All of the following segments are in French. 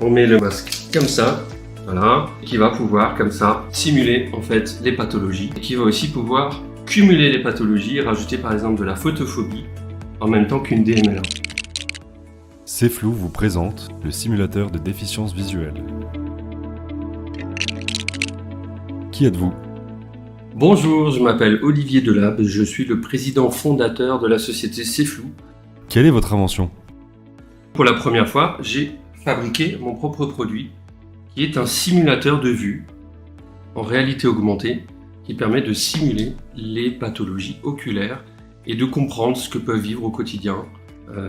On met le masque comme ça, voilà, qui va pouvoir comme ça simuler en fait les pathologies et qui va aussi pouvoir cumuler les pathologies et rajouter par exemple de la photophobie en même temps qu'une DMLA. Ceflou vous présente le simulateur de déficience visuelle. Qui êtes-vous ? Bonjour, je m'appelle Olivier Delabes, je suis le président fondateur de la société Ceflou. Quelle est votre invention ? Pour la première fois, j'ai fabriqué mon propre produit qui est un simulateur de vue en réalité augmentée qui permet de simuler les pathologies oculaires et de comprendre ce que peuvent vivre au quotidien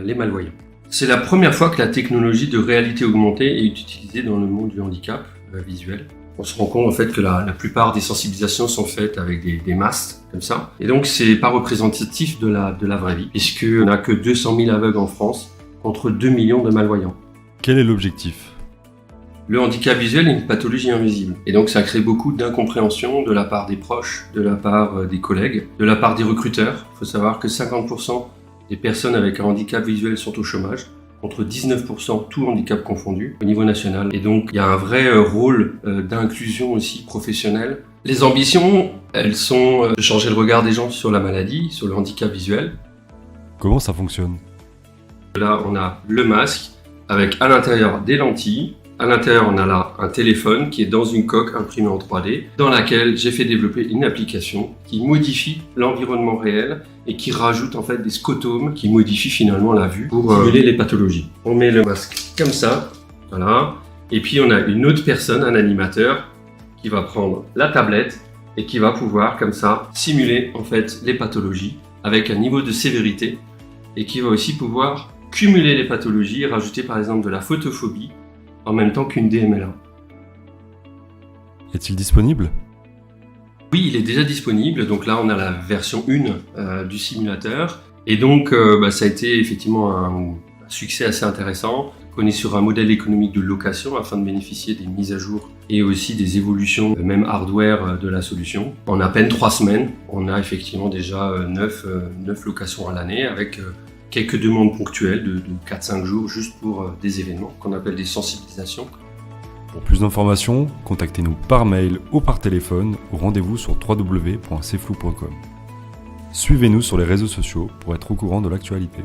les malvoyants. C'est la première fois que la technologie de réalité augmentée est utilisée dans le monde du handicap visuel. On se rend compte en fait que la plupart des sensibilisations sont faites avec des masques comme ça. Et donc c'est pas représentatif de la vraie vie, puisqu'on n'a que 200 000 aveugles en France contre 2 millions de malvoyants. Quel est l'objectif ? Le handicap visuel est une pathologie invisible. Et donc ça crée beaucoup d'incompréhension de la part des proches, de la part des collègues, de la part des recruteurs. Il faut savoir que 50% des personnes avec un handicap visuel sont au chômage, contre 19% tout handicap confondu au niveau national. Et donc il y a un vrai rôle d'inclusion aussi professionnelle. Les ambitions, elles sont de changer le regard des gens sur la maladie, sur le handicap visuel. Comment ça fonctionne ? Là, on a le masque avec à l'intérieur des lentilles. À l'intérieur, on a là un téléphone qui est dans une coque imprimée en 3D, dans laquelle j'ai fait développer une application qui modifie l'environnement réel et qui rajoute en fait des scotomes qui modifient finalement la vue pour simuler les pathologies. On met le masque comme ça, voilà, et puis on a une autre personne, un animateur, qui va prendre la tablette et qui va pouvoir comme ça simuler en fait les pathologies avec un niveau de sévérité et qui va aussi pouvoir cumuler les pathologies et rajouter par exemple de la photophobie en même temps qu'une DMLA. Est-il disponible ? Oui, il est déjà disponible. Donc là, on a la version 1 du simulateur. Et donc, ça a été effectivement un succès assez intéressant. On est sur un modèle économique de location afin de bénéficier des mises à jour et aussi des évolutions, même hardware de la solution. En à peine 3 semaines, on a effectivement déjà 9 locations à l'année avec quelques demandes ponctuelles de 4-5 jours juste pour des événements qu'on appelle des sensibilisations. Pour plus d'informations, contactez-nous par mail ou par téléphone ou rendez-vous sur www.ceflou.com. Suivez-nous sur les réseaux sociaux pour être au courant de l'actualité.